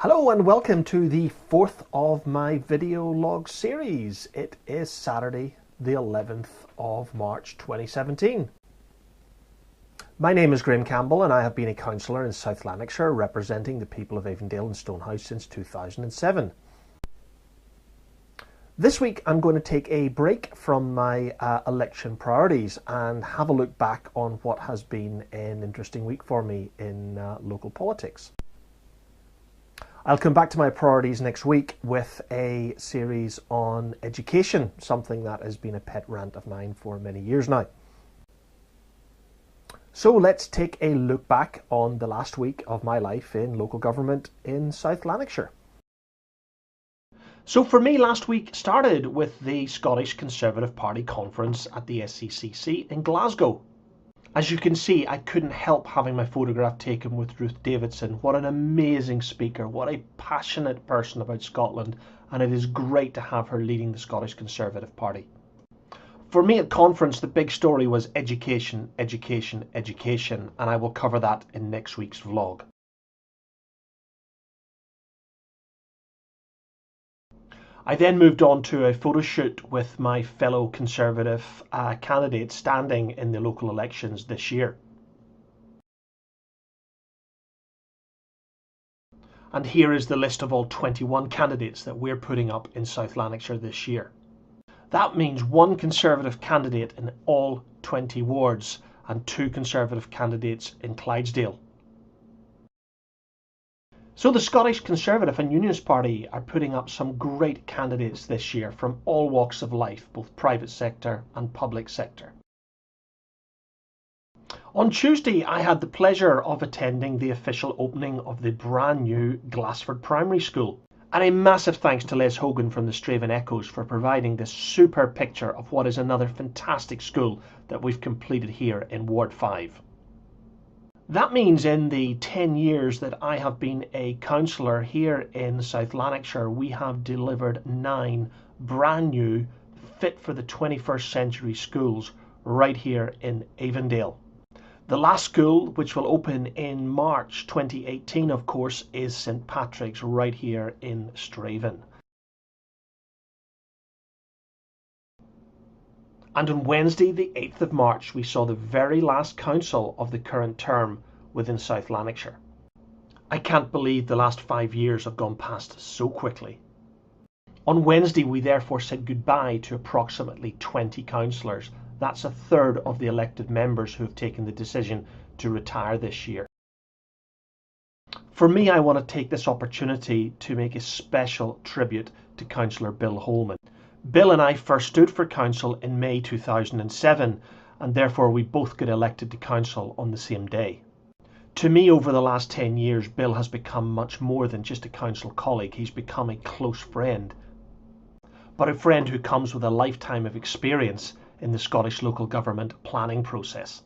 Hello and welcome to the fourth of my video log series. It is Saturday the 11th of March 2017. My name is Graeme Campbell and I have been a councillor in South Lanarkshire representing the people of Avondale and Stonehouse since 2007. This week I'm going to take a break from my election priorities and have a look back on what has been an interesting week for me in local politics. I'll come back to my priorities next week with a series on education, something that has been a pet rant of mine for many years now. So let's take a look back on the last week of my life in local government in South Lanarkshire. So for me, last week started with the Scottish Conservative Party conference at the SCCC in Glasgow. As you can see, I couldn't help having my photograph taken with Ruth Davidson. What an amazing speaker, what a passionate person about Scotland, and it is great to have her leading the Scottish Conservative Party. For me at conference, the big story was education, education, education, and I will cover that in next week's vlog. I then moved on to a photo shoot with my fellow Conservative candidates standing in the local elections this year. And here is the list of all 21 candidates that we're putting up in South Lanarkshire this year. That means one Conservative candidate in all 20 wards and two Conservative candidates in Clydesdale. So the Scottish Conservative and Unionist Party are putting up some great candidates this year from all walks of life, both private sector and public sector. On Tuesday, I had the pleasure of attending the official opening of the brand new Glassford Primary School. And a massive thanks to Les Hogan from the Straven Echoes for providing this superb picture of what is another fantastic school that we've completed here in Ward 5. That means in the 10 years that I have been a councillor here in South Lanarkshire, we have delivered 9 brand new, fit for the 21st century schools right here in Avondale. The last school, which will open in March 2018, of course, is St Patrick's right here in Straven. And on Wednesday, the 8th of March, we saw the very last council of the current term within South Lanarkshire. I can't believe the last 5 years have gone past so quickly. On Wednesday, we therefore said goodbye to approximately 20 councillors. That's a third of the elected members who have taken the decision to retire this year. For me, I want to take this opportunity to make a special tribute to Councillor Bill Holman. Bill and I first stood for council in May 2007, and therefore we both got elected to council on the same day. To me, over the last 10 years, Bill has become much more than just a council colleague. He's become a close friend, but a friend who comes with a lifetime of experience in the Scottish local government planning process.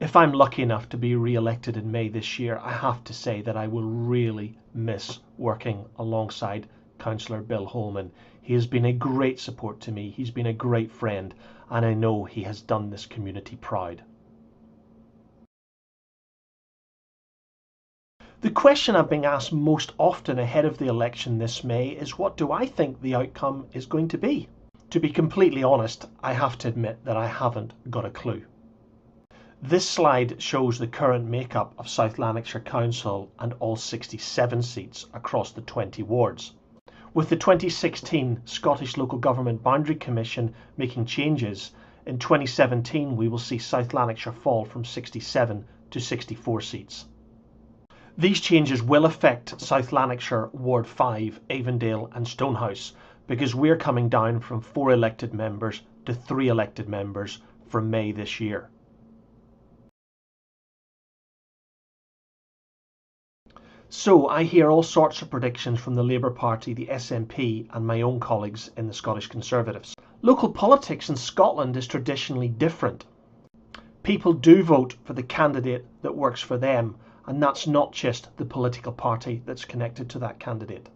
If I'm lucky enough to be re-elected in May this year, I have to say that I will really miss working alongside Councillor Bill Holman. He has been a great support to me, he's been a great friend, and I know he has done this community proud. The question I've been asked most often ahead of the election this May is, what do I think the outcome is going to be? To be completely honest, I have to admit that I haven't got a clue. This slide shows the current makeup of South Lanarkshire Council and all 67 seats across the 20 wards. With the 2016 Scottish Local Government Boundary Commission making changes, in 2017 we will see South Lanarkshire fall from 67 to 64 seats. These changes will affect South Lanarkshire Ward 5, Avondale and Stonehouse, because we're coming down from 4 elected members to 3 elected members from May this year. So I hear all sorts of predictions from the Labour Party, the SNP and my own colleagues in the Scottish Conservatives. Local politics in Scotland is traditionally different. People do vote for the candidate that works for them, and that's not just the political party that's connected to that candidate.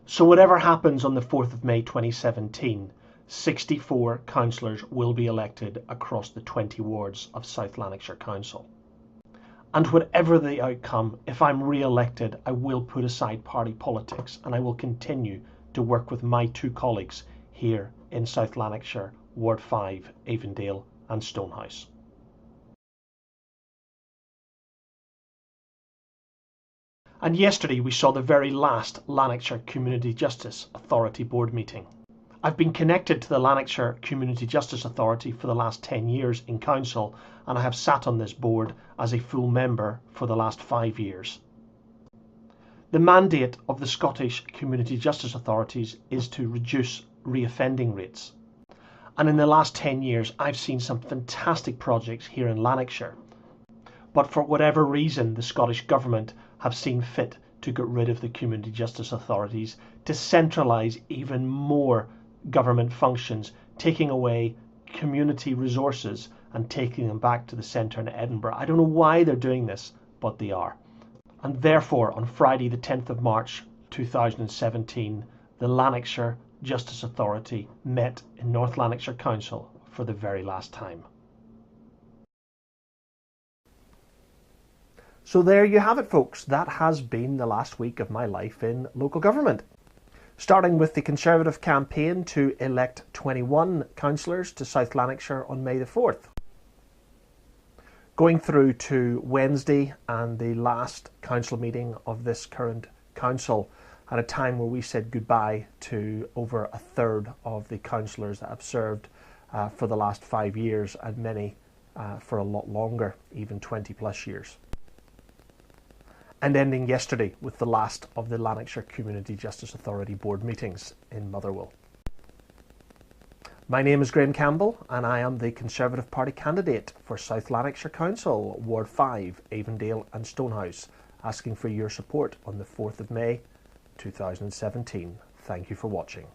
So whatever happens on the 4th of May 2017, 64 councillors will be elected across the 20 wards of South Lanarkshire Council. And whatever the outcome, if I'm re-elected, I will put aside party politics and I will continue to work with my two colleagues here in South Lanarkshire, Ward 5, Avondale and Stonehouse. And yesterday we saw the very last Lanarkshire Community Justice Authority Board meeting. I've been connected to the Lanarkshire Community Justice Authority for the last 10 years in council, and I have sat on this board as a full member for the last 5 years. The mandate of the Scottish Community Justice Authorities is to reduce reoffending rates. And in the last 10 years I've seen some fantastic projects here in Lanarkshire. But for whatever reason, the Scottish Government have seen fit to get rid of the community justice authorities, to centralise even more government functions, taking away community resources and taking them back to the centre in Edinburgh. I don't know why they're doing this, but they are. And therefore, on Friday the 10th of March 2017, the Lanarkshire Justice Authority met in North Lanarkshire Council for the very last time. So there you have it, folks. That has been the last week of my life in local government. Starting with the Conservative campaign to elect 21 councillors to South Lanarkshire on May the 4th. Going through to Wednesday and the last council meeting of this current council at a time where we said goodbye to over a third of the councillors that have served for the last 5 years, and many for a lot longer, even 20 plus years. And ending yesterday with the last of the Lanarkshire Community Justice Authority Board meetings in Motherwell. My name is Graeme Campbell and I am the Conservative Party candidate for South Lanarkshire Council, Ward 5, Avondale and Stonehouse, asking for your support on the 4th of May 2017. Thank you for watching.